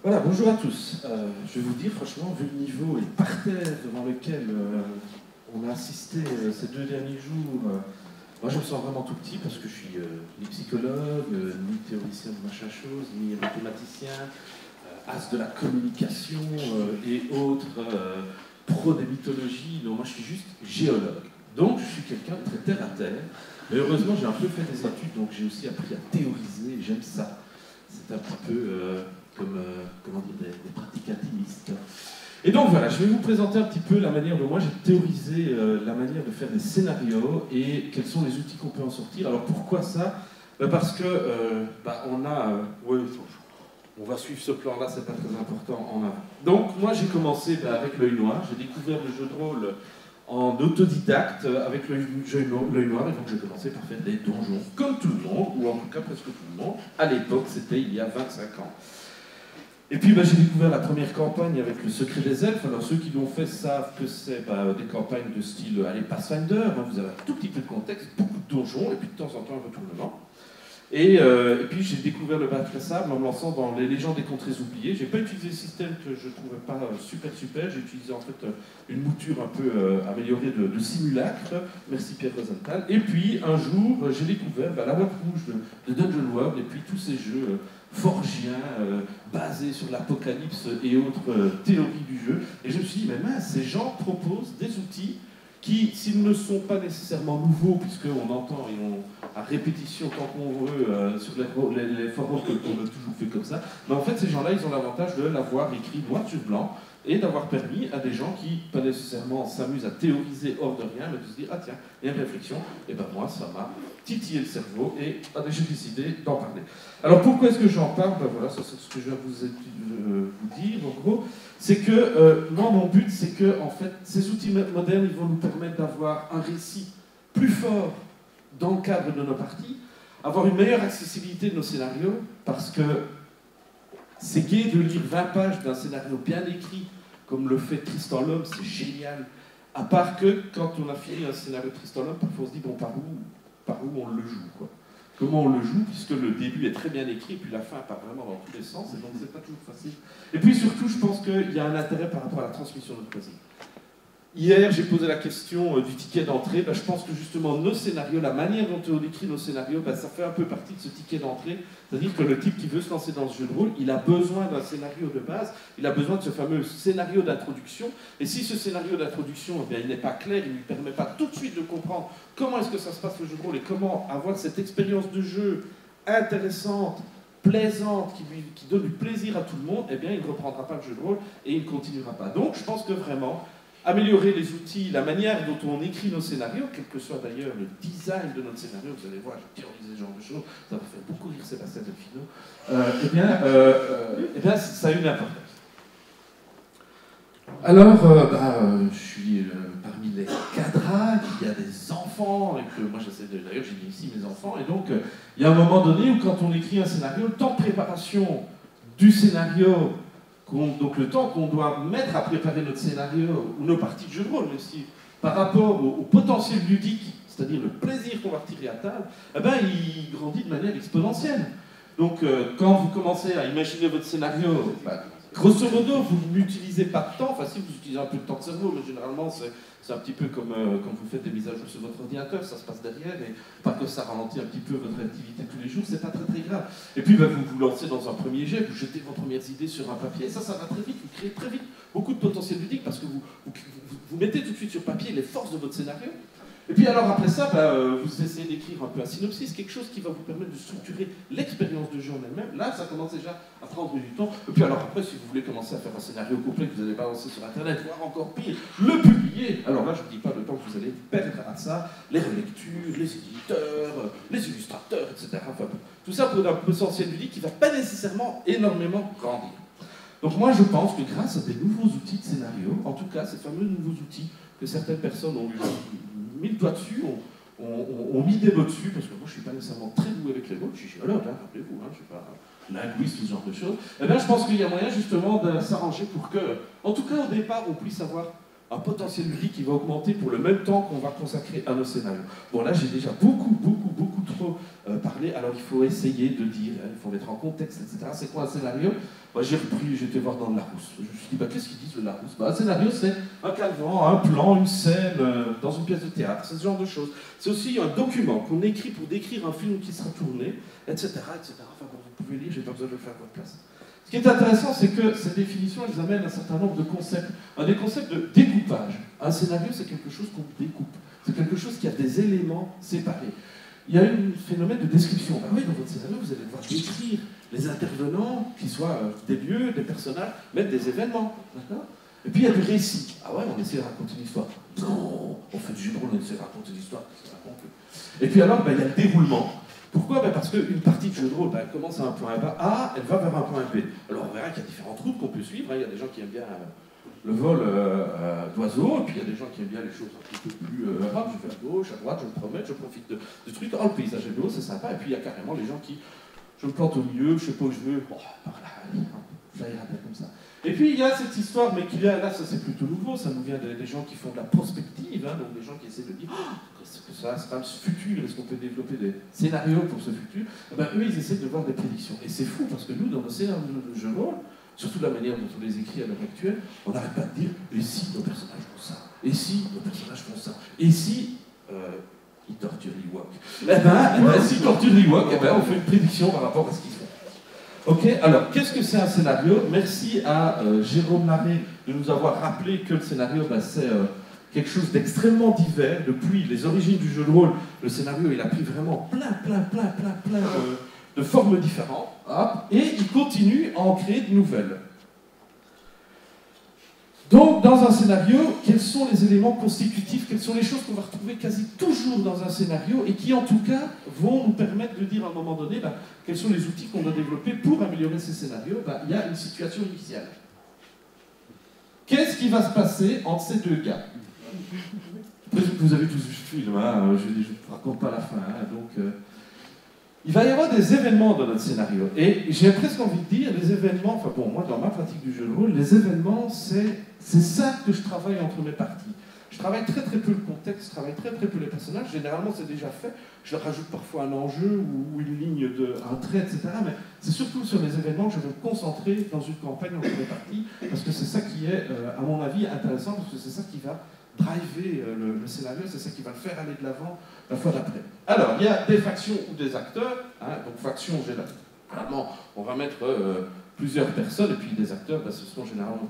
Voilà, bonjour à tous. Je vais vous dire, franchement, vu le niveau et le parterre devant lequel on a assisté ces 2 derniers jours, moi je me sens vraiment tout petit parce que je suis ni psychologue, ni théoricien de machin chose, ni mathématicien, as de la communication et autres pro des mythologies. Donc moi je suis juste géologue. Donc je suis quelqu'un de très terre à terre. Mais heureusement j'ai un peu fait des études, donc j'ai aussi appris à théoriser et j'aime ça. C'est un petit peu comme comment dire, des pratiques intimistes. Et donc voilà, je vais vous présenter un petit peu la manière dont moi j'ai théorisé la manière de faire des scénarios et quels sont les outils qu'on peut en sortir. Alors pourquoi ça? Parce que on a... ouais, on va suivre ce plan-là, c'est pas très important en avant. Donc moi j'ai commencé avec l'œil noir, j'ai découvert le jeu de rôle en autodidacte avec l'œil noir, et donc j'ai commencé par faire des donjons, comme tout le monde, ou en tout cas presque tout le monde. À l'époque, c'était il y a 25 ans. Et puis j'ai découvert la première campagne avec le Secret des Elfes. Alors ceux qui l'ont fait savent que c'est des campagnes de style Pathfinder, vous avez un tout petit peu de contexte, beaucoup de donjons, et puis de temps en temps un retournement. Et puis j'ai découvert le bac à sable en me lançant dans les légendes des contrées oubliées. J'ai pas utilisé le système que je trouvais pas super, j'ai utilisé en fait une mouture un peu améliorée de simulacre, merci Pierre Rosenthal. Et puis un jour j'ai découvert la boîte rouge de Dungeon World et puis tous ces jeux forgiens basés sur l'apocalypse et autres théories du jeu. Et je me suis dit, mais mince, ces gens proposent des outils qui, s'ils ne sont pas nécessairement nouveaux, puisqu'on entend et à répétition tant qu'on veut sur les forums qu'on a toujours fait comme ça, mais en fait ces gens-là, ils ont l'avantage de l'avoir écrit noir sur blanc et d'avoir permis à des gens qui, pas nécessairement s'amusent à théoriser hors de rien, mais de se dire, ah tiens, il y a une réflexion, et ben moi, ça m'a titillé le cerveau et j'ai décidé d'en parler. Alors pourquoi est-ce que j'en parle? Voilà, ça c'est ce que je viens vous dire, en gros. C'est que, moi, mon but, c'est que, en fait, ces outils modernes, ils vont nous permettre d'avoir un récit plus fort dans le cadre de nos parties, avoir une meilleure accessibilité de nos scénarios, parce que c'est gai de lire 20 pages d'un scénario bien écrit, comme le fait Tristan l'Homme, c'est génial. À part que, quand on a fini un scénario de Tristan l'Homme, parfois on se dit, bon, par où on le joue, quoi. Comment on le joue, puisque le début est très bien écrit, et puis la fin part vraiment dans tous les sens, et donc c'est pas toujours facile. Et puis surtout, je pense qu'il y a un intérêt par rapport à la transmission de notre plaisir. Hier, j'ai posé la question du ticket d'entrée. Je pense que justement, nos scénarios, la manière dont on écrit nos scénarios, ça fait un peu partie de ce ticket d'entrée. C'est-à-dire que le type qui veut se lancer dans ce jeu de rôle, il a besoin d'un scénario de base, il a besoin de ce fameux scénario d'introduction. Et si ce scénario d'introduction, il n'est pas clair, il ne lui permet pas tout de suite de comprendre comment est-ce que ça se passe le jeu de rôle et comment avoir cette expérience de jeu intéressante, plaisante, qui donne du plaisir à tout le monde, il ne reprendra pas le jeu de rôle et il ne continuera pas. Donc, je pense que vraiment, améliorer les outils, la manière dont on écrit nos scénarios, quel que soit d'ailleurs le design de notre scénario, vous allez voir, je théorise ce genre de choses, ça va faire beaucoup rire Sébastien Delfino, ça a une importance. Alors, je suis parmi les cadrats, il y a des enfants, et que moi d'ailleurs j'ai mis ici mes enfants, et donc il y a un moment donné où quand on écrit un scénario, le temps de préparation du scénario, donc le temps qu'on doit mettre à préparer notre scénario ou nos parties de jeu de rôle, mais aussi par rapport au potentiel ludique, c'est-à-dire le plaisir qu'on va retirer à table, il grandit de manière exponentielle. Donc quand vous commencez à imaginer votre scénario, grosso modo, vous n'utilisez pas de temps, enfin si vous utilisez un peu de temps de cerveau, mais généralement c'est un petit peu comme quand vous faites des mises à jour sur votre ordinateur, ça se passe derrière, et pas que ça ralentit un petit peu votre activité tous les jours, c'est pas très très grave. Et puis vous vous lancez dans un premier jet, vous jetez vos premières idées sur un papier, et ça va très vite, vous créez très vite beaucoup de potentiel ludique, parce que vous mettez tout de suite sur papier les forces de votre scénario. Et puis alors après ça, vous essayez d'écrire un peu un synopsis, quelque chose qui va vous permettre de structurer l'expérience de jeu en elle-même. Là, ça commence déjà à prendre du temps. Et puis alors après, si vous voulez commencer à faire un scénario complet que vous allez balancer sur Internet, voire encore pire, le publier, alors là, je ne dis pas le temps que vous allez perdre à ça, les relectures, les éditeurs, les illustrateurs, etc. Enfin, tout ça pour un potentiel ludique qui ne va pas nécessairement énormément grandir. Donc moi, je pense que grâce à des nouveaux outils de scénario, en tout cas ces fameux nouveaux outils que certaines personnes ont mis le doigt dessus, ont mis des mots dessus, parce que moi je ne suis pas nécessairement très doué avec les mots, je suis géologue, rappelez-vous, je ne suis pas linguiste, ce genre de choses. Je pense qu'il y a moyen justement de s'arranger pour que, en tout cas au départ, on puisse avoir un potentiel ludique qui va augmenter pour le même temps qu'on va consacrer à nos scénarios. Bon, là, j'ai déjà beaucoup trop parlé, alors il faut essayer de dire, il faut mettre en contexte, etc. C'est quoi un scénario? Moi, j'ai repris, j'étais voir dans le Larousse. Je me suis dit, bah, qu'est-ce qu'ils disent le Larousse? Un scénario, c'est un calvant, un plan, une scène, dans une pièce de théâtre, c'est ce genre de choses. C'est aussi un document qu'on écrit pour décrire un film qui sera tourné, etc. Enfin, bon, vous pouvez lire, j'ai pas besoin de le faire à votre place. Ce qui est intéressant, c'est que ces définitions, elles amènent un certain nombre de concepts. Un des concepts de découpage. Un scénario, c'est quelque chose qu'on découpe. C'est quelque chose qui a des éléments séparés. Il y a un phénomène de description. Ben oui, dans votre scénario, vous allez devoir décrire les intervenants, qu'ils soient des lieux, des personnages, même des événements. D'accord ? Et puis il y a du récit. Ah ouais, on essaie de raconter une histoire. Non, on fait du jeu de rôle, on essaie de raconter une histoire. Et puis alors, ben, il y a le déroulement. Pourquoi? Ben parce qu'une partie de jeu de rôle, ben, elle commence à un point A, elle va vers un point B. Alors on verra qu'il y a différentes routes qu'on peut suivre. Il y a des gens qui aiment bien le vol d'oiseaux, et puis il y a des gens qui aiment bien les choses un petit peu plus rapides. Je vais à gauche, à droite, je me promène, je profite de trucs. Oh, le paysage est beau, c'est sympa. Et puis il y a carrément les gens qui, je me plante au milieu, je sais pas où je veux, bon, par là, ça ira bien comme ça. Et puis il y a cette histoire, mais qui vient, là ça c'est plutôt nouveau, ça nous vient des gens qui font de la prospective, hein, donc des gens qui essaient de dire est-ce que ça sera ce futur, est-ce qu'on peut développer des scénarios pour ce futur? Ben, eux ils essaient de voir des prédictions. Et c'est fou parce que nous, dans nos scénarios de jeu de rôle, surtout de la manière dont on les écrit à l'heure actuelle, on n'arrête pas de dire et si nos personnages font ça? Et si nos personnages font ça? Et si ils torturent l'Ewok? Eh ben, s'ils torturent l'Ewok, eh ben, on fait une prédiction par rapport à ce qu'ils font. Ok, alors qu'est-ce que c'est un scénario? Merci à Jérôme Larrey de nous avoir rappelé que le scénario, ben, c'est quelque chose d'extrêmement divers. Depuis les origines du jeu de rôle, le scénario il a pris vraiment plein de formes différentes, hop, et il continue à en créer de nouvelles. Donc, dans un scénario, quels sont les éléments constitutifs, quelles sont les choses qu'on va retrouver quasi toujours dans un scénario et qui, en tout cas, vont nous permettre de dire à un moment donné ben, quels sont les outils qu'on doit développer pour améliorer ces scénarios? Ben, il y a une situation initiale. Qu'est-ce qui va se passer entre ces deux gars? Vous avez tous vu ce film, hein, je ne vous raconte pas la fin, hein, donc... il va y avoir des événements dans notre scénario. Et j'ai presque envie de dire, les événements, enfin bon, moi dans ma pratique du jeu de rôle, les événements, c'est ça que je travaille entre mes parties. Je travaille très peu le contexte, je travaille très peu les personnages, généralement c'est déjà fait, je leur rajoute parfois un enjeu ou une ligne, un trait, etc. Mais c'est surtout sur les événements que je vais me concentrer dans une campagne entre mes parties, parce que c'est ça qui est, à mon avis, intéressant, parce que c'est ça qui va driver le scénario, c'est ça qui va le faire aller de l'avant la fois d'après. Alors, il y a des factions ou des acteurs, hein, donc factions, généralement, on va mettre plusieurs personnes, et puis des acteurs, ben, ce sont généralement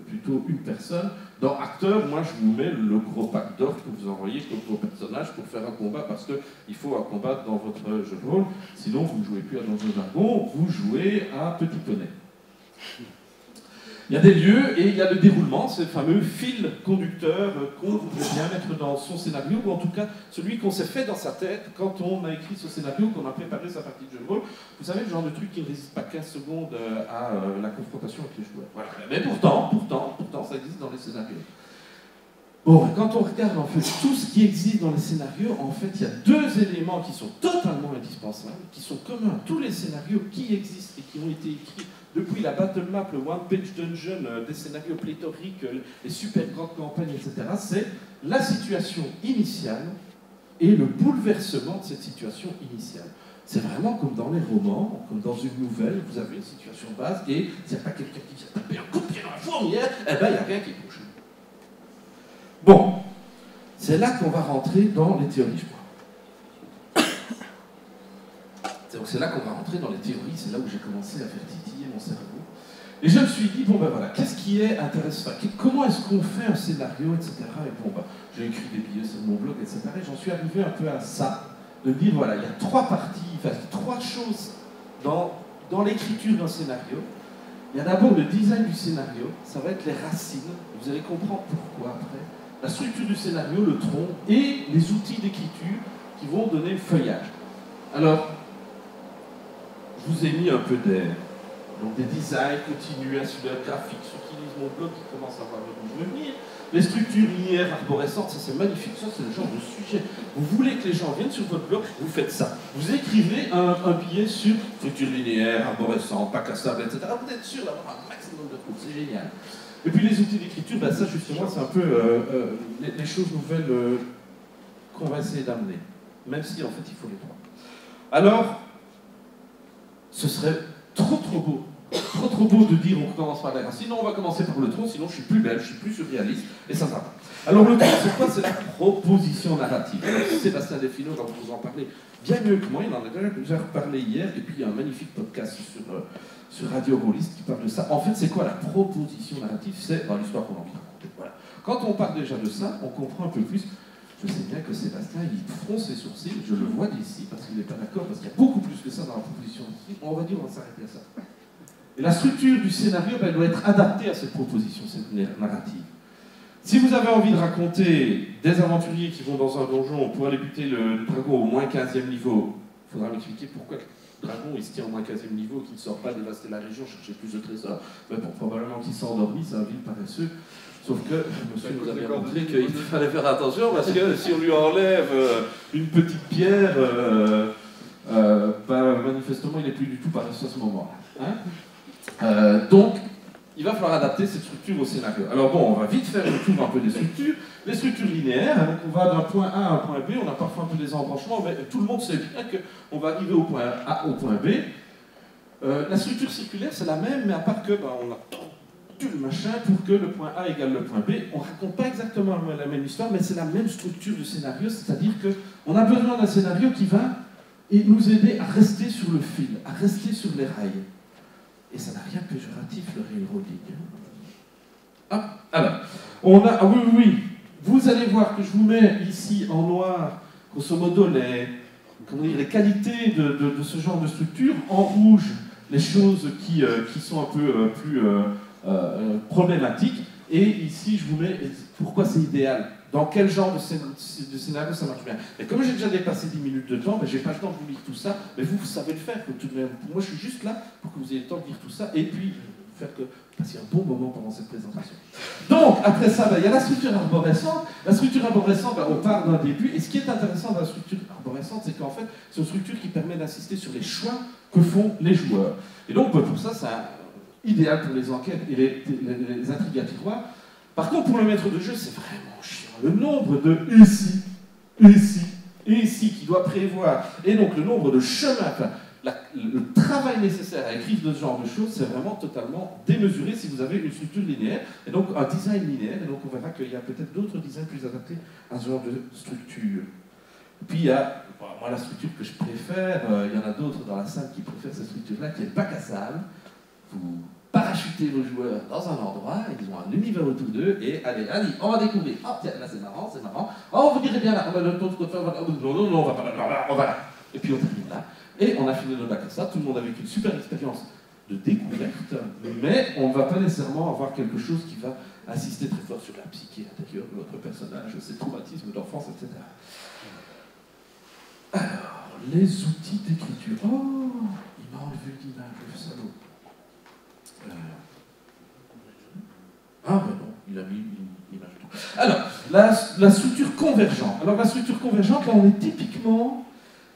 plutôt une personne. Dans acteurs, moi je vous mets le gros pack d'or que vous envoyez comme vos personnages pour faire un combat, parce qu'il faut un combat dans votre jeu de rôle, sinon vous ne jouez plus à Donjons et Dragons, vous jouez à Petit Poney. Il y a des lieux et il y a le déroulement, c'est le fameux fil conducteur qu'on voudrait bien mettre dans son scénario, ou en tout cas celui qu'on s'est fait dans sa tête quand on a écrit ce scénario, qu'on a préparé sa partie de jeu de rôle. Vous savez, le genre de truc qui ne résiste pas 15 secondes à la confrontation avec les joueurs. Voilà. Mais pourtant, ça existe dans les scénarios. Bon, quand on regarde en fait tout ce qui existe dans les scénarios, en fait, il y a deux éléments qui sont totalement indispensables, qui sont communs à tous les scénarios qui existent et qui ont été écrits depuis la Battle Map, le One Page Dungeon, des scénarios pléthoriques, les super grandes campagnes, etc. C'est la situation initiale et le bouleversement de cette situation initiale. C'est vraiment comme dans les romans, comme dans une nouvelle, vous avez une situation de base et s'il n'y a pas quelqu'un qui vient taper un coup de pied dans la fourmilière, eh ben il n'y a rien qui bouge. Bon, c'est là qu'on va rentrer dans les théories, je crois. Donc c'est là qu'on va rentrer dans les théories, c'est là où j'ai commencé à faire titiller mon cerveau. Et je me suis dit, bon ben voilà, qu'est-ce qui est intéressant? Comment est-ce qu'on fait un scénario, etc. Et bon ben, j'ai écrit des billets sur mon blog, etc. Et j'en suis arrivé un peu à ça, de dire voilà, il y a trois parties, enfin trois choses dans l'écriture d'un scénario. Il y a d'abord le design du scénario, ça va être les racines, vous allez comprendre pourquoi après. La structure du scénario, le tronc, et les outils d'écriture qui vont donner le feuillage. Alors, je vous ai mis un peu des designs continus, un super graphique, ceux qui lisent mon blog qui commencent à voir où je veux venir. Les structures linéaires arborescentes, ça c'est magnifique, ça c'est le genre de sujet. Vous voulez que les gens viennent sur votre blog, vous faites ça. Vous écrivez un billet sur structure linéaire, arborescente, bac à sable, etc. Vous êtes sûr d'avoir un maximum de trucs, c'est génial. Et puis les outils d'écriture, ben ça justement, c'est un peu les choses nouvelles qu'on va essayer d'amener. Même si en fait il faut les trois. Alors, ce serait trop beau. Trop beau de dire on commence par la racine. Sinon on va commencer par le tronc, sinon je suis plus belge, je suis plus surréaliste, et ça va. Alors le tronc, c'est quoi? C'est la proposition narrative. Alors, Sébastien Delfino va vous en parler bien mieux que moi, il en a déjà parlé hier, et puis il y a un magnifique podcast sur Radio Gaulliste qui parle de ça. En fait, c'est quoi la proposition narrative? C'est dans l'histoire qu'on a envie de raconter. Voilà. Quand on parle déjà de ça, on comprend un peu plus. Je sais bien que Sébastien, il fronce ses sourcils, je le vois d'ici, parce qu'il n'est pas d'accord, parce qu'il y a beaucoup plus que ça dans la proposition narrative. On va dire, on va s'arrêter à ça. Et la structure du scénario, ben, elle doit être adaptée à cette proposition narrative. Si vous avez envie de raconter des aventuriers qui vont dans un donjon pour aller buter le dragon au moins 15e niveau, il faudra m'expliquer pourquoi le dragon il se tient au moins 15e niveau, qu'il ne sort pas dévaster la région, chercher plus de trésors, mais bon, probablement qu'il s'est endormi, c'est un vil paresseux. Sauf que monsieur nous a bien montré qu'il fallait faire attention parce que si on lui enlève une petite pierre, ben, manifestement il n'est plus du tout paresseux à ce moment-là. Hein, donc, il va falloir adapter cette structure au scénario. Alors bon, on va vite faire le tour un peu des structures. Les structures linéaires, donc on va d'un point A à un point B, on a parfois un peu des embranchements, mais tout le monde sait bien qu'on va arriver au point A au point B. La structure circulaire, c'est la même, mais à part que ben, on a tout le machin pour que le point A égale le point B. On ne raconte pas exactement la même histoire, mais c'est la même structure de scénario, c'est-à-dire qu'on a besoin d'un scénario qui va nous aider à rester sur le fil, à rester sur les rails. Et ça n'a rien de péjoratif, le railroading. Ah, alors, on a... Ah oui, vous allez voir que je vous mets ici en noir, grosso modo, les qualités de ce genre de structure, en rouge, les choses qui sont un peu plus problématiques, et ici, je vous mets pourquoi c'est idéal. Dans quel genre de scénario ça marche bien. Et comme j'ai déjà dépassé 10 minutes de temps, ben, j'ai pas le temps de vous lire tout ça, mais vous savez le faire tout de même. Moi, je suis juste là pour que vous ayez le temps de lire tout ça, et puis faire que passer un bon moment pendant cette présentation. Donc, après ça, ben, il y a la structure arborescente. La structure arborescente, ben, on part d'un début, et ce qui est intéressant dans la structure arborescente, c'est qu'en fait, c'est une structure qui permet d'insister sur les choix que font les joueurs. Et donc, pour ça, c'est idéal pour les enquêtes et les intrigues à tiroir. Par contre, pour le maître de jeu, c'est vraiment chiant. Le nombre de ici qui doit prévoir, et donc le nombre de chemins, enfin, le travail nécessaire à écrire de ce genre de choses, c'est vraiment totalement démesuré si vous avez une structure linéaire, et donc un design linéaire, et donc on verra qu'il y a peut-être d'autres designs plus adaptés à ce genre de structure. Et puis il y a, moi la structure que je préfère, il y en a d'autres dans la salle qui préfèrent cette structure-là, qui est le bac à sable. Vous parachutez vos joueurs dans un endroit, ils ont un univers autour d'eux, et allez, on va découvrir. Oh, tiens, là c'est marrant. Oh, vous direz bien là, on va le temps de faire, non, on va pas là, on va là. Et puis on termine là. Et on a fini notre bac à ça, tout le monde a vécu une super expérience de découverte, mais on ne va pas nécessairement avoir quelque chose qui va insister très fort sur la psyché intérieure de notre personnage, ses traumatismes d'enfance, etc. Alors, les outils d'écriture. Oh, il m'a enlevé l'image, le salaud. Ah ben non, il a mis une image de tout. Alors, la structure convergente. Alors la structure convergente, là on est typiquement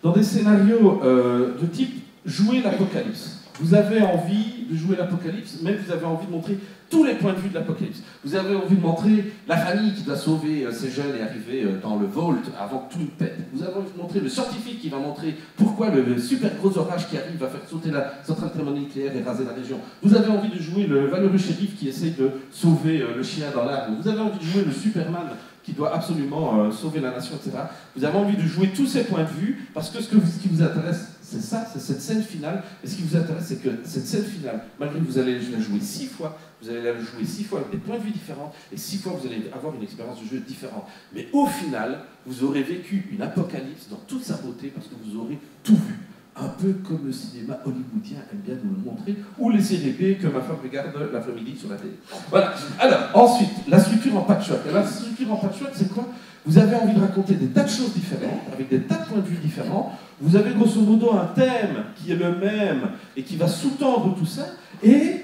dans des scénarios de type jouer l'apocalypse. Vous avez envie de jouer l'apocalypse, mais vous avez envie de montrer tous les points de vue de l'apocalypse. Vous avez envie de montrer la famille qui doit sauver ses jeunes et arriver dans le vault avant que tout ne pète. Vous avez envie de montrer le scientifique qui va montrer pourquoi le super gros orage qui arrive va faire sauter la centrale thermonucléaire et raser la région. Vous avez envie de jouer le valeureux shérif qui essaye de sauver le chien dans l'arbre. Vous avez envie de jouer le Superman qui doit absolument sauver la nation, etc. Vous avez envie de jouer tous ces points de vue parce que ce qui vous intéresse, c'est ça, c'est cette scène finale. Et ce qui vous intéresse, c'est que cette scène finale, malgré que vous allez la jouer 6 fois, vous allez la jouer 6 fois avec des points de vue différents, et 6 fois vous allez avoir une expérience de jeu différente. Mais au final, vous aurez vécu une apocalypse dans toute sa beauté parce que vous aurez tout vu. Un peu comme le cinéma hollywoodien aime bien nous le montrer, ou les séries B que ma femme regarde l'après-midi sur la télé. Voilà. Alors, ensuite, la structure en patchwork. Alors, la structure en patchwork, c'est quoi? Vous avez envie de raconter des tas de choses différentes, avec des tas de points de vue différents. Vous avez grosso modo un thème qui est le même et qui va sous-tendre tout ça. Et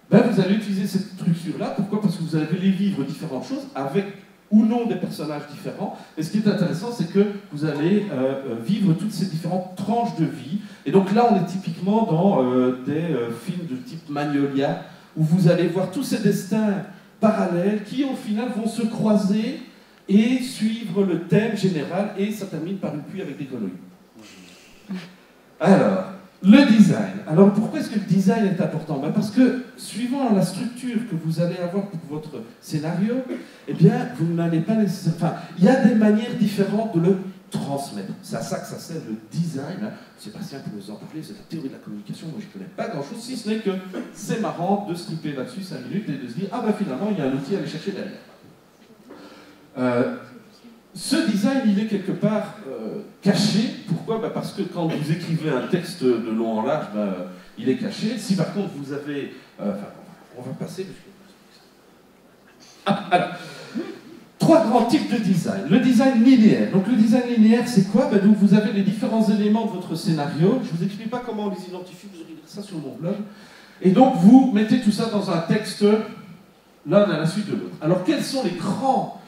ben, vous allez utiliser cette structure-là. Pourquoi? Parce que vous allez les vivre différentes choses avec ou non des personnages différents. Et ce qui est intéressant, c'est que vous allez vivre toutes ces différentes tranches de vie. Et donc là, on est typiquement dans des films de type Magnolia, où vous allez voir tous ces destins parallèles qui au final vont se croiser et suivre le thème général, et ça termine par une pluie avec des grenouilles. Alors, le design. Alors pourquoi est-ce que le design est important? Parce que suivant la structure que vous allez avoir pour votre scénario, eh bien, vous n'allez pas nécessairement... Enfin, il y a des manières différentes de le transmettre. C'est à ça que ça sert le design. Hein. Sébastien peut nous en parler, c'est la théorie de la communication. Moi, je ne connais pas grand-chose, si ce n'est que c'est marrant de se triper là-dessus 5 minutes et de se dire « Ah ben finalement, il y a un outil à aller chercher derrière. » Ce design, il est quelque part caché. Pourquoi? Parce que quand vous écrivez un texte de long en large, il est caché. Si par contre vous avez... on va passer... Alors, 3 grands types de design. Le design linéaire. Donc le design linéaire, c'est quoi? Donc vous avez les différents éléments de votre scénario. Je ne vous explique pas comment on les identifie, vous aurez ça sur mon blog. Et donc vous mettez tout ça dans un texte, l'un à la suite de l'autre. Alors quels sont les grands...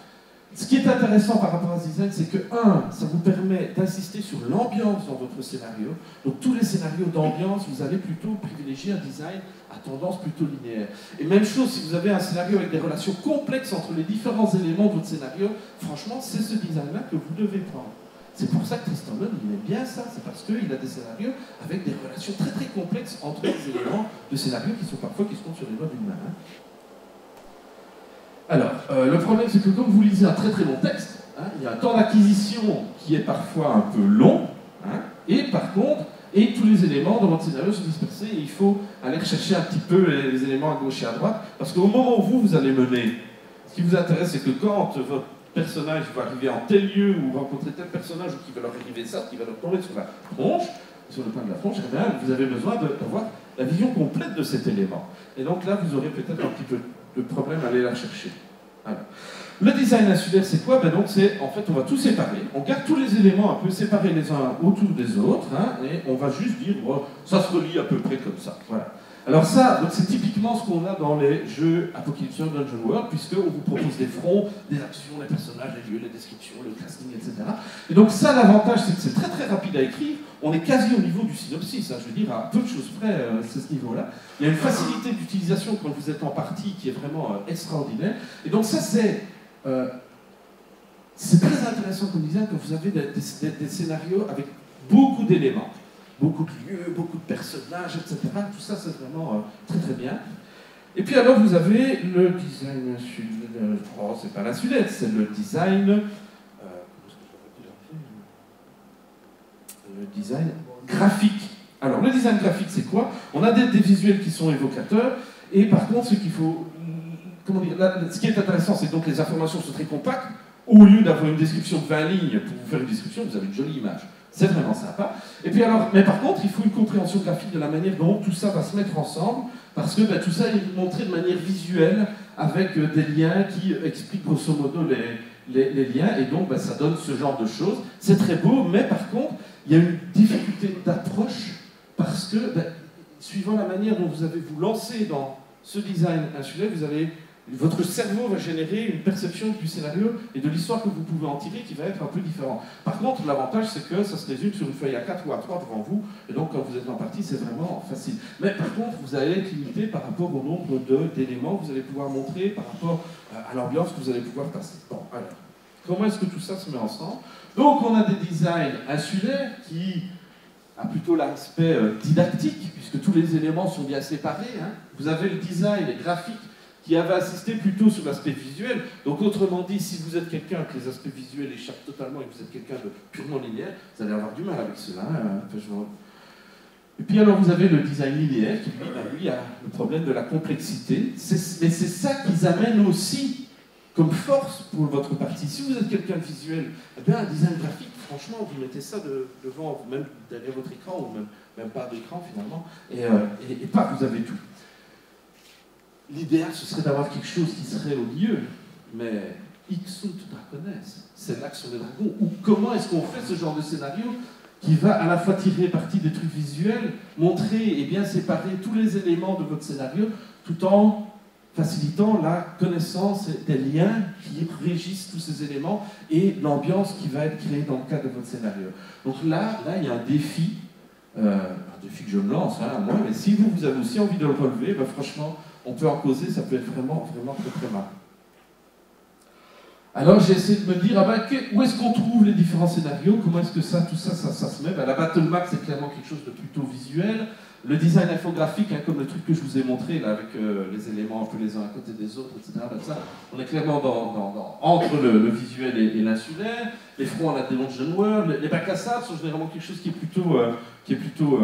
Ce qui est intéressant par rapport à ce design, c'est que, ça vous permet d'insister sur l'ambiance dans votre scénario. Donc tous les scénarios d'ambiance, vous allez plutôt privilégier un design à tendance plutôt linéaire. Et même chose, si vous avez un scénario avec des relations complexes entre les différents éléments de votre scénario, franchement, c'est ce design-là que vous devez prendre. C'est pour ça que Tristan Lund, il aime bien ça, c'est parce qu'il a des scénarios avec des relations très très complexes entre les éléments de scénario qui se comptent sur les doigts d'une main. Alors, le problème, c'est que comme vous lisez un très très long texte, il y a un temps d'acquisition qui est parfois un peu long, et par contre, tous les éléments dans votre scénario sont dispersés, et il faut aller rechercher un petit peu les éléments à gauche et à droite, parce qu'au moment où vous allez mener, ce qui vous intéresse, c'est que quand votre personnage va arriver en tel lieu, ou rencontrer tel personnage, ou qu'il va leur arriver ça, qui va leur tomber sur la tronche, sur le point de la tronche, eh bien, vous avez besoin d'avoir la vision complète de cet élément. Et donc là, vous aurez peut-être un petit peu de problème à aller la chercher. Alors, le design insulaire, c'est quoi? Donc c'est, en fait, on va tout séparer. On garde tous les éléments un peu séparés les uns autour des autres, et on va juste dire, bon, ça se relie à peu près comme ça. Voilà. Alors ça, c'est typiquement ce qu'on a dans les jeux Apocalypse Dungeon World, puisqu'on vous propose des fronts, des actions, les personnages, les lieux, les descriptions, le casting, etc. Et donc ça, l'avantage, c'est que c'est très très rapide à écrire. On est quasi au niveau du synopsis, je veux dire, à peu de choses près, c'est ce niveau-là. Il y a une facilité d'utilisation quand vous êtes en partie qui est vraiment extraordinaire. Et donc ça, c'est très intéressant comme design quand vous avez des scénarios avec beaucoup d'éléments. Beaucoup de lieux, beaucoup de personnages, etc. Tout ça, c'est vraiment très très bien. Et puis alors, vous avez le design insulaire. Oh, c'est pas l'insulaire, c'est le design... le design graphique. Alors, le design graphique, c'est quoi? On a des visuels qui sont évocateurs, et par contre, ce qu'il faut... Comment dire, là, ce qui est intéressant, c'est que donc les informations sont très compactes. Au lieu d'avoir une description de 20 lignes pour vous faire une description, vous avez une jolie image. C'est vraiment sympa. Et puis alors, mais par contre, il faut une compréhension graphique de la manière dont tout ça va se mettre ensemble, parce que tout ça est montré de manière visuelle, avec des liens qui expliquent grosso modo les liens, et donc ça donne ce genre de choses. C'est très beau, mais par contre, il y a une difficulté d'approche, parce que, suivant la manière dont vous avez vous lancé dans ce design insulaire, votre cerveau va générer une perception du scénario et de l'histoire que vous pouvez en tirer qui va être un peu différente. Par contre, l'avantage, c'est que ça se résume sur une feuille A4 ou A3 devant vous, et donc quand vous êtes en partie, c'est vraiment facile. Mais par contre, vous allez être limité par rapport au nombre d'éléments que vous allez pouvoir montrer, par rapport à l'ambiance que vous allez pouvoir passer. Bon, alors, comment est-ce que tout ça se met ensemble? Donc, on a des designs insulaires qui a plutôt l'aspect didactique, puisque tous les éléments sont bien séparés. Vous avez le design graphique qui avait insisté plutôt sur l'aspect visuel. Donc, autrement dit, si vous êtes quelqu'un que les aspects visuels échappent totalement et que vous êtes quelqu'un de purement linéaire, vous allez avoir du mal avec cela. Et puis alors, vous avez le design linéaire qui, lui, a le problème de la complexité. Mais c'est ça qu'ils amènent aussi comme force pour votre partie. Si vous êtes quelqu'un de visuel, eh bien, un design graphique, franchement, vous mettez ça devant vous, même derrière votre écran, ou même pas d'écran finalement, et pas, vous avez tout. L'idéal, ce serait d'avoir quelque chose qui serait au milieu, mais Ixunt Dracones, c'est l'action des dragons. Ou comment est-ce qu'on fait ce genre de scénario qui va à la fois tirer parti des trucs visuels, montrer et bien séparer tous les éléments de votre scénario, tout en facilitant la connaissance des liens qui régissent tous ces éléments et l'ambiance qui va être créée dans le cadre de votre scénario. Donc là, il y a un défi que je me lance, moi, mais si vous avez aussi envie de le relever, franchement, on peut en causer, ça peut être vraiment, vraiment très très mal. Alors j'ai essayé de me dire, ah ben, où est-ce qu'on trouve les différents scénarios, comment est-ce que tout ça se met. Ben, la battle map, c'est clairement quelque chose de plutôt visuel. Le design infographique, hein, comme le truc que je vous ai montré, là, avec les éléments un peu les uns à côté des autres, etc. Ben, ça, on est clairement entre le visuel et l'insulaire. Les fronts à la Dungeon World, les bacs à sable sont généralement quelque chose qui est plutôt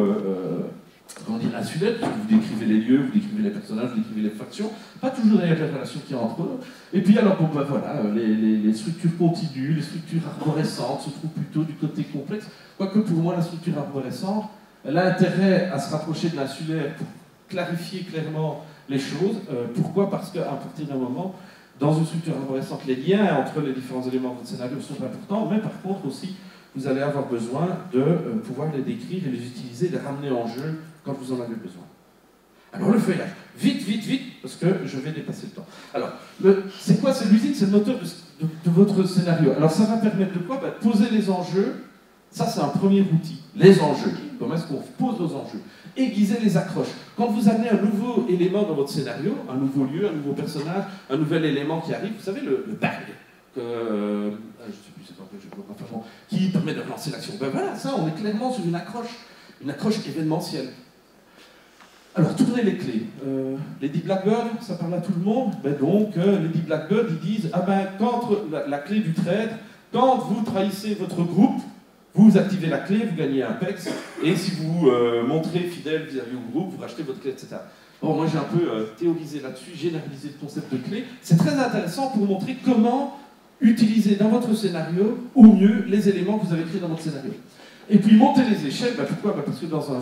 comment dire, insulaire, parce que vous décrivez les lieux, vous décrivez les personnages, vous décrivez les factions, pas toujours d'ailleurs les relations qu'il y a entre eux. Et puis alors, bon, ben, voilà, les structures continues, les structures arborescentes se trouvent plutôt du côté complexe, quoique pour moi la structure arborescente, elle a intérêt à se rapprocher de l'insulaire pour clarifier clairement les choses. Pourquoi? Parce qu'à partir d'un moment, dans une structure arborescente, les liens entre les différents éléments de votre scénario sont importants, mais par contre aussi, vous allez avoir besoin de pouvoir les décrire et les utiliser, les ramener en jeu quand vous en avez besoin. Alors le feuillage, vite, vite, vite, parce que je vais dépasser le temps. Alors, c'est quoi? C'est l'usine, c'est le moteur de votre scénario. Alors ça va permettre de quoi? Ben, poser les enjeux, ça c'est un premier outil. Les enjeux, comment est-ce qu'on pose nos enjeux? Aiguiser les accroches. Quand vous amenez un nouveau élément dans votre scénario, un nouveau lieu, un nouveau personnage, un nouvel élément qui arrive, vous savez, le bang, je ne sais plus c'est quoi, qui permet de relancer l'action. Ben voilà, ça, on est clairement sur une accroche événementielle. Alors, tournez les clés. Lady Blackbird, ça parle à tout le monde. Ben donc, Lady Blackbird, ils disent, ah ben, quand la clé du traître, quand vous trahissez votre groupe, vous activez la clé, vous gagnez un PEX, et si vous montrez fidèle vis-à-vis au groupe, vous rachetez votre clé, etc. Bon, moi j'ai un peu théorisé là-dessus, généralisé le concept de clé. C'est très intéressant pour montrer comment utiliser dans votre scénario au mieux les éléments que vous avez créés dans votre scénario. Et puis monter les échelles, bah pourquoi? Bah parce que dans un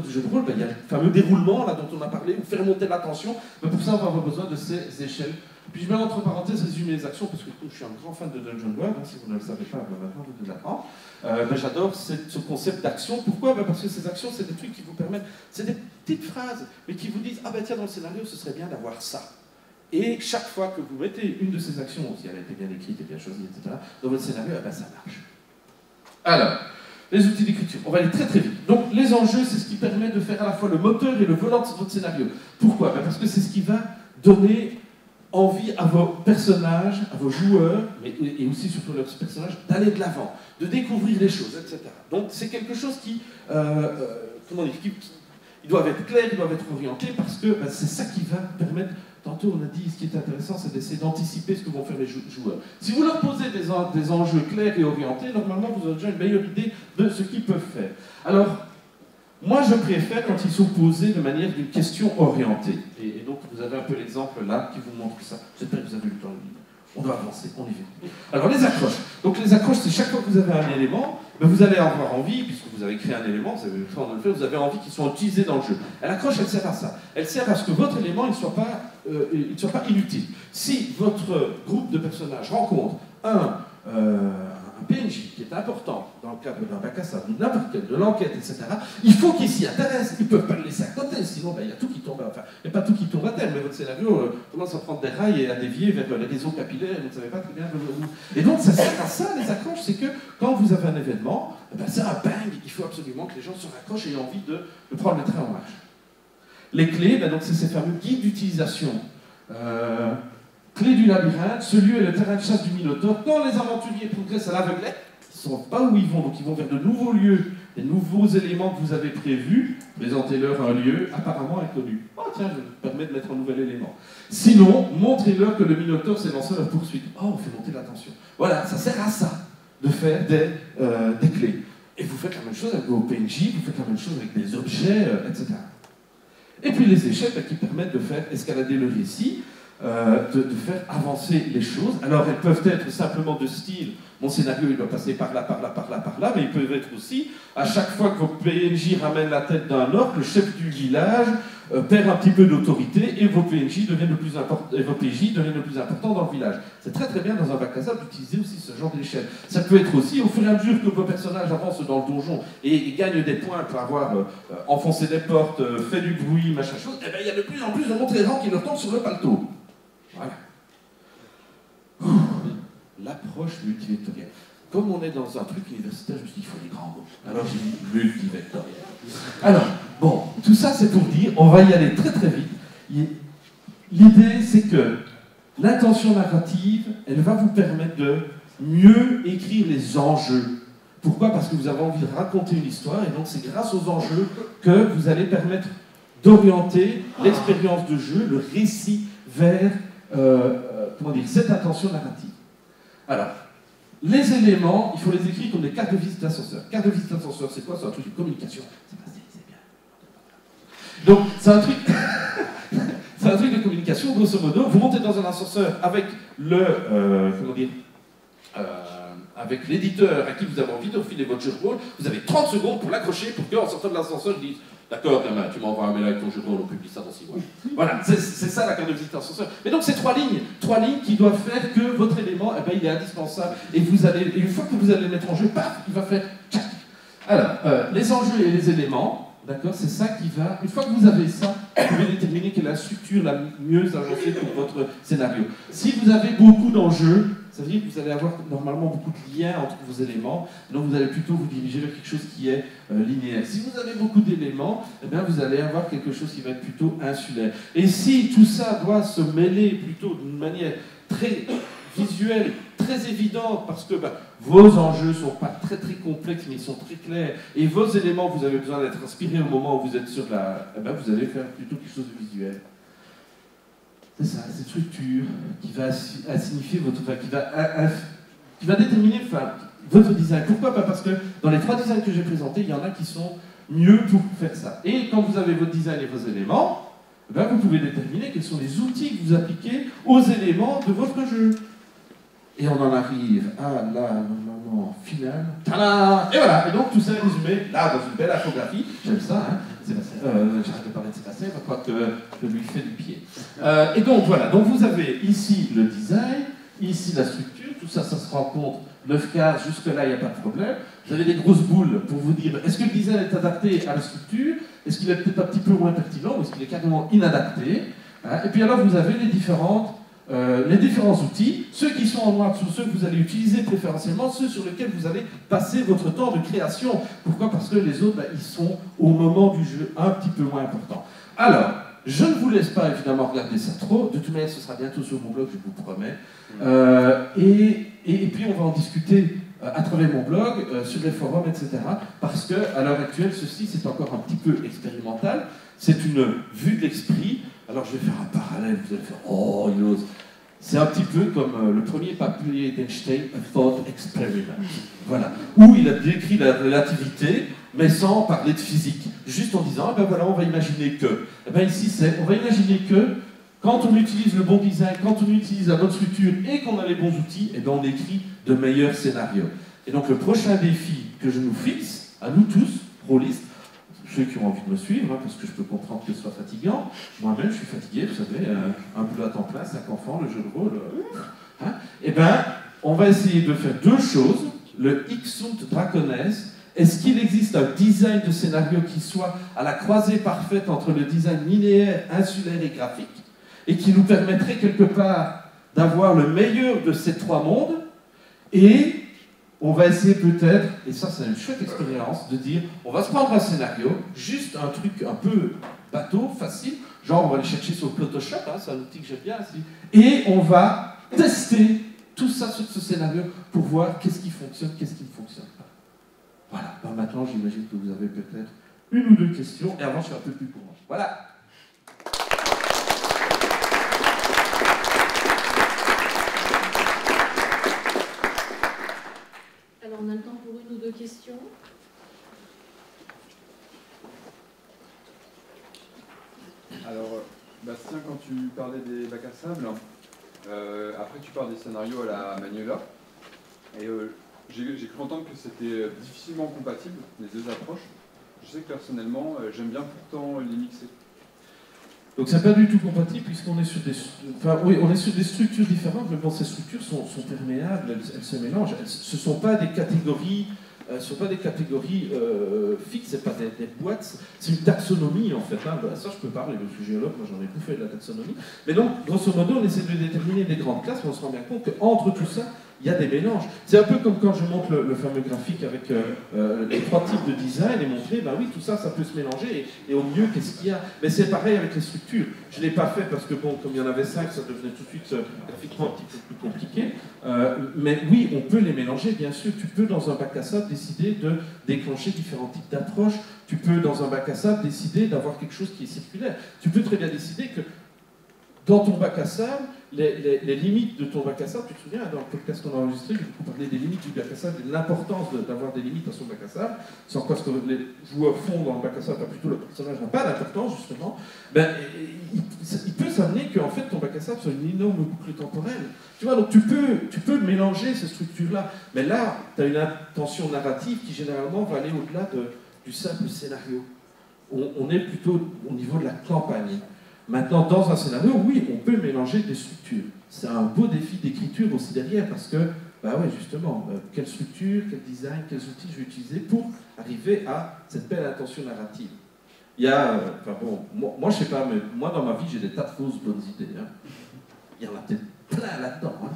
jeu de rôle, bah, il y a le fameux déroulement là, dont on a parlé, ou faire monter la tension. Bah pour ça, on va avoir besoin de ces échelles. Puis je mets entre parenthèses résumer les actions, parce que je suis un grand fan de Dungeon World, hein, si vous ne le savez pas, bah, maintenant vous devez l'apprendre. J'adore ce concept d'action. Pourquoi? Bah parce que ces actions, c'est des trucs qui vous permettent, c'est des petites phrases, mais qui vous disent, ah ben tiens, dans le scénario, ce serait bien d'avoir ça. Et chaque fois que vous mettez une de ces actions, si elle a été bien écrite et bien choisie, etc., dans votre scénario, eh ben, ça marche. Alors, les outils d'écriture, on va aller très très vite. Donc les enjeux, c'est ce qui permet de faire à la fois le moteur et le volant de votre scénario. Pourquoi? Ben, parce que c'est ce qui va donner envie à vos personnages, à vos joueurs, et aussi surtout à leurs personnages, d'aller de l'avant, de découvrir les choses, etc. Donc c'est quelque chose qui, comment dire, ils doivent être clairs, ils doivent être orientés, parce que ben, c'est ça qui va permettre. Tantôt, on a dit, ce qui est intéressant, c'est d'essayer d'anticiper ce que vont faire les joueurs. Si vous leur posez des enjeux clairs et orientés, normalement, vous aurez déjà une meilleure idée de ce qu'ils peuvent faire. Alors, moi, je préfère quand ils sont posés de manière d'une question orientée. Et donc, vous avez un peu l'exemple là qui vous montre ça. J'espère que vous avez eu le temps de lire. On doit avancer, on y va. Alors, les accroches. Donc, les accroches, c'est chaque fois que vous avez un élément, ben, vous allez avoir envie, puisque vous avez créé un élément, vous avez le temps de le faire, vous avez envie qu'il soit utilisé dans le jeu. Et l'accroche, elle sert à ça. Elle sert à ce que votre élément ne soit pas inutile. Si votre groupe de personnages rencontre un PNJ qui est important dans le cadre d'un bac à sable, n'importe quel, de l'enquête, etc., il faut qu'ils s'y intéressent. Ils ne peuvent pas le laisser à côté, sinon ben, il y a tout qui tombe. Enfin, il n'y a pas tout qui tombe à terre, mais votre scénario commence à prendre des rails et à dévier vers les réseaux capillaires, vous ne savez pas très bien où. Et donc ça sert à ça, les accroches, c'est que quand vous avez un événement, ben, c'est un bang, il faut absolument que les gens se raccrochent et aient envie de prendre le train en marche. Les clés, ben, donc c'est ces fameux guides d'utilisation. Clé du labyrinthe, ce lieu est le terrain de chasse du Minotaure. Quand les aventuriers progressent à l'aveuglette, ils ne savent pas où ils vont, donc ils vont vers de nouveaux lieux, des nouveaux éléments que vous avez prévus. Présentez-leur un lieu apparemment inconnu. Oh tiens, je me permets de mettre un nouvel élément. Sinon, montrez-leur que le Minotaure s'est lancé à leur poursuite. Oh, on fait monter la tension. Voilà, ça sert à ça, de faire des clés. Et vous faites la même chose avec vos PNJ, vous faites la même chose avec des objets, etc. Et puis les échelles qui permettent de faire escalader le récit, de faire avancer les choses. Alors elles peuvent être simplement de style, mon scénario il doit passer par là, par là, par là, par là, mais ils peuvent être aussi, à chaque fois que vos PNJ ramènent la tête d'un orc, le chef du village perd un petit peu d'autorité et vos PNJ deviennent le plus important dans le village. C'est très très bien dans un bac à sable d'utiliser aussi ce genre d'échelle. Ça peut être aussi, au fur et à mesure que vos personnages avancent dans le donjon et gagnent des points pour avoir enfoncé des portes, fait du bruit, machin chose, et bien il y a de plus en plus de montrezans qui leur tombent sur le paletot. Voilà. L'approche multivectorielle. Comme on est dans un truc universitaire, je me suis dit, il faut des grands mots. Alors j'ai dit multivectoriel. Alors, bon, tout ça c'est pour dire, on va y aller très très vite. l'idée, c'est que l'intention narrative, elle va vous permettre de mieux écrire les enjeux. Pourquoi? Parce que vous avez envie de raconter une histoire, et donc c'est grâce aux enjeux que vous allez permettre d'orienter l'expérience de jeu, le récit, vers comment dire, cette intention narrative. Alors, les éléments, il faut les écrire comme des cartes de visite d'ascenseur. Carte de visite d'ascenseur, c'est quoi? C'est un truc de communication. C'est passé, c'est bien. Donc, c'est un truc... c'est un truc de communication, grosso modo. Vous montez dans un ascenseur avec le... comment dire avec l'éditeur à qui vous avez envie de filer votre jeu de rôle. Vous avez 30 secondes pour l'accrocher pour qu'en sortant de l'ascenseur, ils disent d'accord, gamin, tu m'envoies un mail avec ton jeu de rôle, on publie ça dans 6 mois. Voilà, c'est ça la carte de visite d'ascenseur. Mais donc, c'est 3 lignes qui doivent faire que votre élément, eh ben, il est indispensable. Et une fois que vous allez le mettre en jeu, paf, il va faire tchac. Alors, les enjeux et les éléments, d'accord, c'est ça qui va... Une fois que vous avez ça, vous pouvez déterminer quelle est la structure la mieux agencée pour votre scénario. Si vous avez beaucoup d'enjeux, ça veut dire que vous allez avoir normalement beaucoup de liens entre vos éléments, donc vous allez plutôt vous diriger vers quelque chose qui est linéaire. Si vous avez beaucoup d'éléments, eh bien vous allez avoir quelque chose qui va être plutôt insulaire. Et si tout ça doit se mêler plutôt d'une manière très visuelle, très évidente, parce que vos enjeux ne sont pas très complexes, mais ils sont très clairs, et vos éléments, vous avez besoin d'être inspirés au moment où vous êtes sur la... Eh bien vous allez faire plutôt quelque chose de visuel. C'est ça, cette structure qui va signifier votre... qui va déterminer votre design. Pourquoi? Parce que dans les 3 designs que j'ai présentés, il y en a qui sont mieux pour faire ça. Et quand vous avez votre design et vos éléments, vous pouvez déterminer quels sont les outils que vous appliquez aux éléments de votre jeu. Et on en arrive à la moment final. Tada! Et voilà, et donc tout ça est résumé là dans une belle infographie. J'aime ça, hein. J'arrête de parler de Sébastien, je crois que je lui fais du pied. Et donc voilà, donc vous avez ici le design, ici la structure, tout ça, ça se rencontre 9 cases, jusque-là il n'y a pas de problème. Vous avez des grosses boules pour vous dire est-ce que le design est adapté à la structure, est-ce qu'il est peut-être un petit peu moins pertinent, ou est-ce qu'il est carrément inadapté, hein. Et puis alors vous avez les différents outils, ceux qui sont en noir sont ceux que vous allez utiliser préférentiellement, ceux sur lesquels vous allez passer votre temps de création. Pourquoi? Parce que les autres, ils sont au moment du jeu un petit peu moins importants. Alors, je ne vous laisse pas évidemment regarder ça trop, de toute manière ce sera bientôt sur mon blog, je vous promets. Et puis on va en discuter à travers mon blog, sur les forums, etc. Parce qu'à l'heure actuelle, ceci c'est encore un petit peu expérimental, c'est une vue de l'esprit. Alors je vais faire un parallèle, vous allez faire « Oh, il ose ». C'est un petit peu comme le premier papier d'Einstein, A Thought Experiment. Voilà. Où il a décrit la relativité, mais sans parler de physique. Juste en disant, ben voilà, on va imaginer que. Et ben ici, on va imaginer que, quand on utilise le bon design, quand on utilise la bonne structure et qu'on a les bons outils, et ben on écrit de meilleurs scénarios. Et donc le prochain défi que je nous fixe, à nous tous, rôlistes, ceux qui ont envie de me suivre, hein, parce que je peux comprendre que ce soit fatigant. Moi-même, je suis fatigué, vous savez, un boulot à temps plein, 5 enfants, le jeu de rôle. Hein. Eh bien, on va essayer de faire 2 choses. Le Ixunt Dracones, est-ce qu'il existe un design de scénario qui soit à la croisée parfaite entre le design linéaire, insulaire et graphique, et qui nous permettrait quelque part d'avoir le meilleur de ces 3 mondes, et on va essayer peut-être, et ça c'est une chouette expérience, de dire, on va se prendre un scénario, juste un truc un peu bateau, facile, genre on va aller chercher sur le Photoshop, hein, c'est un outil que j'aime bien aussi, et on va tester tout ça sur ce scénario pour voir qu'est-ce qui fonctionne, qu'est-ce qui ne fonctionne pas. Voilà, ben maintenant j'imagine que vous avez peut-être 1 ou 2 questions, et avant je suis un peu plus courant. Voilà. Alors on a le temps pour 1 ou 2 questions. Alors, Bastien, quand tu parlais des bacs à sable, après tu parles des scénarios à la Magnolia, et j'ai cru entendre que c'était difficilement compatible, les 2 approches. Je sais que personnellement, j'aime bien pourtant les mixer. Donc c'est pas du tout compatible puisqu'on est sur des... Enfin oui, on est sur des structures différentes, mais bon, ces structures sont perméables, elles se mélangent. Ce ne sont pas des catégories... fixes, ce pas des boîtes, c'est une taxonomie en fait. Hein. Ça, je peux parler, je suis géologue, moi j'en ai bouffé de la taxonomie. Mais donc, grosso modo, on essaie de déterminer des grandes classes, mais on se rend bien compte qu'entre tout ça, il y a des mélanges. C'est un peu comme quand je montre le fameux graphique avec les 3 types de design et montrer, bah oui, tout ça, ça peut se mélanger, et au mieux, qu'est-ce qu'il y a? Mais c'est pareil avec les structures. Je ne l'ai pas fait parce que, bon, comme il y en avait 5, ça devenait tout de suite graphiquement un petit peu plus compliqué. Mais oui, on peut les mélanger, bien sûr. Tu peux, dans un bac à sable, décider de déclencher différents types d'approches. Tu peux, dans un bac à sable, décider d'avoir quelque chose qui est circulaire. Tu peux très bien décider que, dans ton bac à sable, les limites de ton bac à sable, tu te souviens, dans le podcast qu'on a enregistré, j'ai beaucoup parlé des limites du bac à sable et de l'importance d'avoir des limites dans son bac à sable, sans quoi ce que les joueurs font dans le bac à sable, plutôt le personnage n'a pas d'importance, justement, ben, il peut s'amener qu'en fait ton bac à sable soit une énorme boucle temporelle. Tu vois, donc tu peux mélanger ces structures-là, mais là, tu as une intention narrative qui généralement va aller au-delà du simple scénario. On est plutôt au niveau de la campagne. Maintenant, dans un scénario, oui, on peut mélanger des structures. C'est un beau défi d'écriture aussi derrière, parce que, bah ouais, justement, quelle structure, quel design, quels outils je vais utiliser pour arriver à cette belle intention narrative. Il y a, enfin bon, moi je sais pas, mais moi dans ma vie, j'ai des tas de fausses bonnes idées. Hein. Il y en a peut-être plein là-dedans. Hein.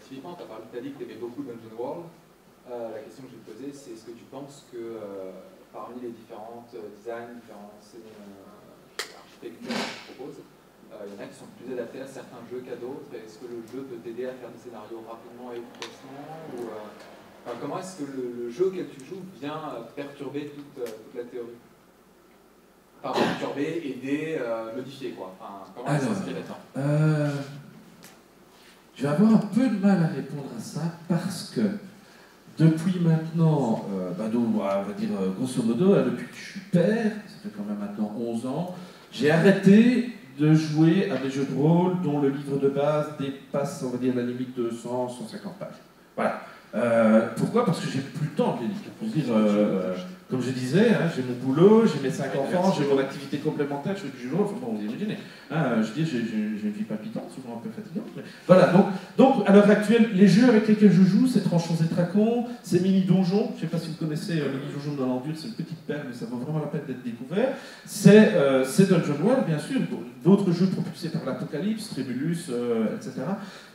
Typiquement, tu as dit que tu aimais beaucoup Dungeon World. La question que je vais te poser, c'est est-ce que tu penses que parmi les différentes designs, différentes architectures que tu proposes, il y en a qui sont plus adaptés à certains jeux qu'à d'autres? Est-ce que le jeu peut t'aider à faire des scénarios rapidement et efficacement comment est-ce que le jeu auquel tu joues vient perturber toute la théorie? Enfin, perturber, aider, modifier, quoi. Comment est-ce que ça s'inscrit là-dedans? Je vais avoir un peu de mal à répondre à ça parce que depuis maintenant, on va dire grosso modo, depuis que je suis père, ça fait quand même maintenant 11 ans, j'ai arrêté de jouer à des jeux de rôle dont le livre de base dépasse, on va dire, la limite de 100, 150 pages. Voilà. Pourquoi? Parce que j'ai plus le temps de les lire. Je veux dire, comme je disais, hein, j'ai mon boulot, j'ai mes 5 enfants, j'ai mon activité complémentaire, je fais du jeu de rôle, il faut pas vous imaginer. Hein, je veux dire, j'ai une vie palpitante, souvent un peu fatigante. Mais voilà, donc à l'heure actuelle, les jeux avec lesquels je joue, c'est Tranchons et Traquons, c'est Mini Donjon. Je ne sais pas si vous connaissez Mini Donjon dans l'Endure, c'est une petite perle, mais ça vaut vraiment la peine d'être découvert. C'est Dungeon World, bien sûr, d'autres jeux propulsés par l'Apocalypse, Tribulus, etc.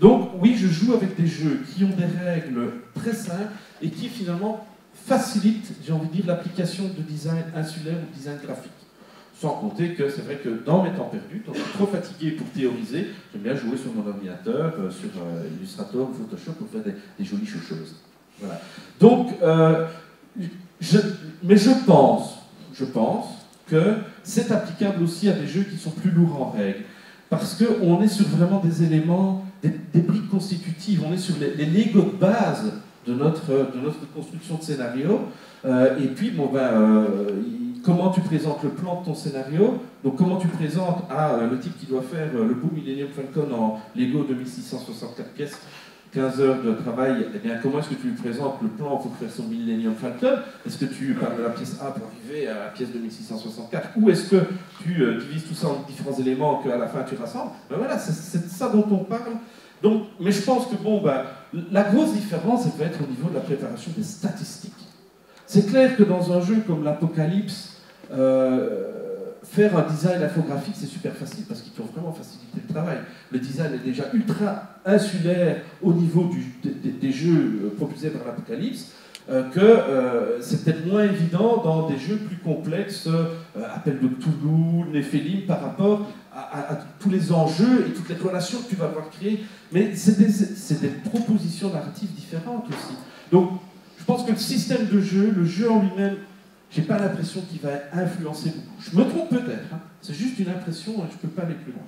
Donc oui, je joue avec des jeux qui ont des règles très simples et qui finalement facilite, j'ai envie de dire, l'application de design insulaire ou de design graphique. Sans compter que c'est vrai que dans mes temps perdus, quand je suis trop fatigué pour théoriser, j'aime bien jouer sur mon ordinateur, sur Illustrator ou Photoshop pour faire des jolies choses. Voilà. Donc, mais je pense que c'est applicable aussi à des jeux qui sont plus lourds en règles. Parce qu'on est sur vraiment des éléments, des briques constitutives, on est sur les Lego de base de notre construction de scénario. Et puis, comment tu présentes le plan de ton scénario? Donc, comment tu présentes le type qui doit faire le beau Millennium Falcon en Lego 2664 pièces, 15 heures de travail, eh bien, comment est-ce que tu lui présentes le plan pour faire son Millennium Falcon? Est-ce que tu parles de la pièce A pour arriver à la pièce 2664? Ou est-ce que tu divises tout ça en différents éléments qu'à la fin tu rassembles? Ben voilà, c'est de ça dont on parle. Donc, mais je pense que la grosse différence, elle va être au niveau de la préparation des statistiques. C'est clair que dans un jeu comme l'Apocalypse, faire un design infographique, c'est super facile parce qu'ils t'ont vraiment facilité le travail. Le design est déjà ultra insulaire au niveau des jeux propulsés par l'Apocalypse, que c'est peut-être moins évident dans des jeux plus complexes, Appel de Cthulhu, Néphilim, par rapport à tous les enjeux et toutes les relations que tu vas devoir créer. Mais c'est des propositions narratives différentes aussi. Donc, je pense que le système de jeu, le jeu en lui-même, j'ai pas l'impression qu'il va influencer beaucoup. Je me trompe peut-être, hein. C'est juste une impression, je peux pas aller plus loin.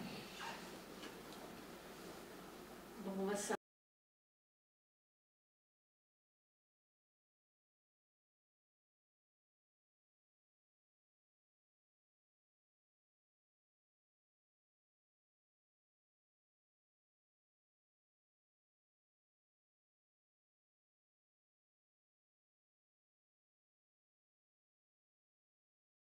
Donc on va